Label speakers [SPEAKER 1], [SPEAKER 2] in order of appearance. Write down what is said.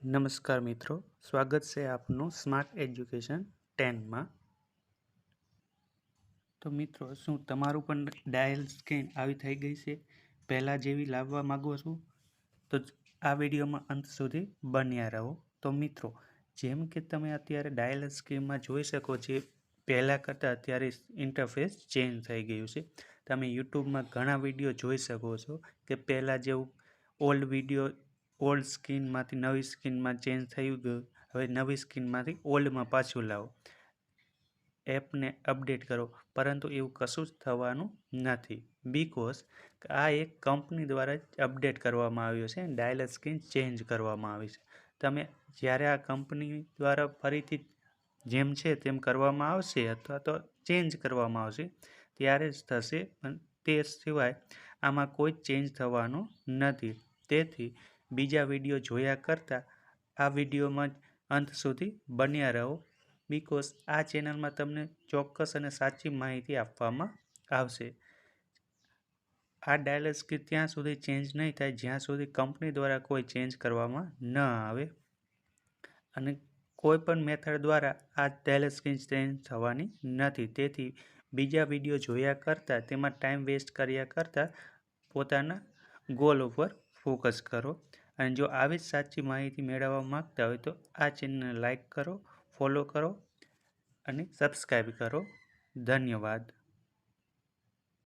[SPEAKER 1] નમસ્કાર મિત્રો, સ્વાગત છે આપનું સ્માર્ટ એજ્યુકેશન 10માં। તો મિત્રો, શું તમારું પણ ડાયલ સ્કેન આવી થઈ ગઈ છે? પહેલાં જેવી લાવવા માગો છો? તો આ વિડીયોમાં અંત સુધી બન્યા રહો। તો મિત્રો, જેમ કે તમે અત્યારે ડાયલ સ્કેનમાં જોઈ શકો છો, પહેલાં કરતાં અત્યારે ઇન્ટરફેસ ચેન્જ થઈ ગયું છે। તમે યુટ્યુબમાં ઘણા વિડીયો જોઈ શકો છો કે પહેલાં જેવું ઓલ્ડ સ્કીનમાંથી નવી સ્કીનમાં ચેન્જ થઈ ગયું, હવે નવી સ્કીનમાંથી ઓલ્ડમાં પાછું લાવો, એપને અપડેટ કરો, પરંતુ એવું કશું જ થવાનું નથી, બીકોઝ આ એક કંપની દ્વારા જ અપડેટ કરવામાં આવ્યો છે, ડાયલ સ્કીન ચેન્જ કરવામાં આવી છે। તમે જ્યારે આ કંપની દ્વારા ફરીથી જેમ છે તેમ કરવામાં આવશે અથવા તો ચેન્જ કરવામાં આવશે ત્યારે જ થશે, પણ તે સિવાય આમાં કોઈ ચેન્જ થવાનું નથી। તેથી બીજા વિડીયો જોયા કરતાં આ વિડીયોમાં જ અંત સુધી બન્યા રહો, બીકોઝ આ ચેનલમાં તમને ચોક્કસ અને સાચી માહિતી આપવામાં આવશે। આ ડાયલ સ્કીન ત્યાં સુધી ચેન્જ નહીં થાય જ્યાં સુધી કંપની દ્વારા કોઈ ચેન્જ કરવામાં ન આવે, અને કોઈ પણ મેથડ દ્વારા આ ડાયલ સ્કીન ચેન્જ થવાની નથી। તેથી બીજા વિડીયો જોયા કરતાં, તેમાં ટાઈમ વેસ્ટ કર્યા કરતાં પોતાના ગોલ ઉપર ફોકસ કરો। અને જો આવી જ સાચી માહિતી મેળવવા માંગતા હોય તો આ ચેનલને લાઈક કરો, ફોલો કરો અને સબસ્ક્રાઈબ કરો। ધન્યવાદ।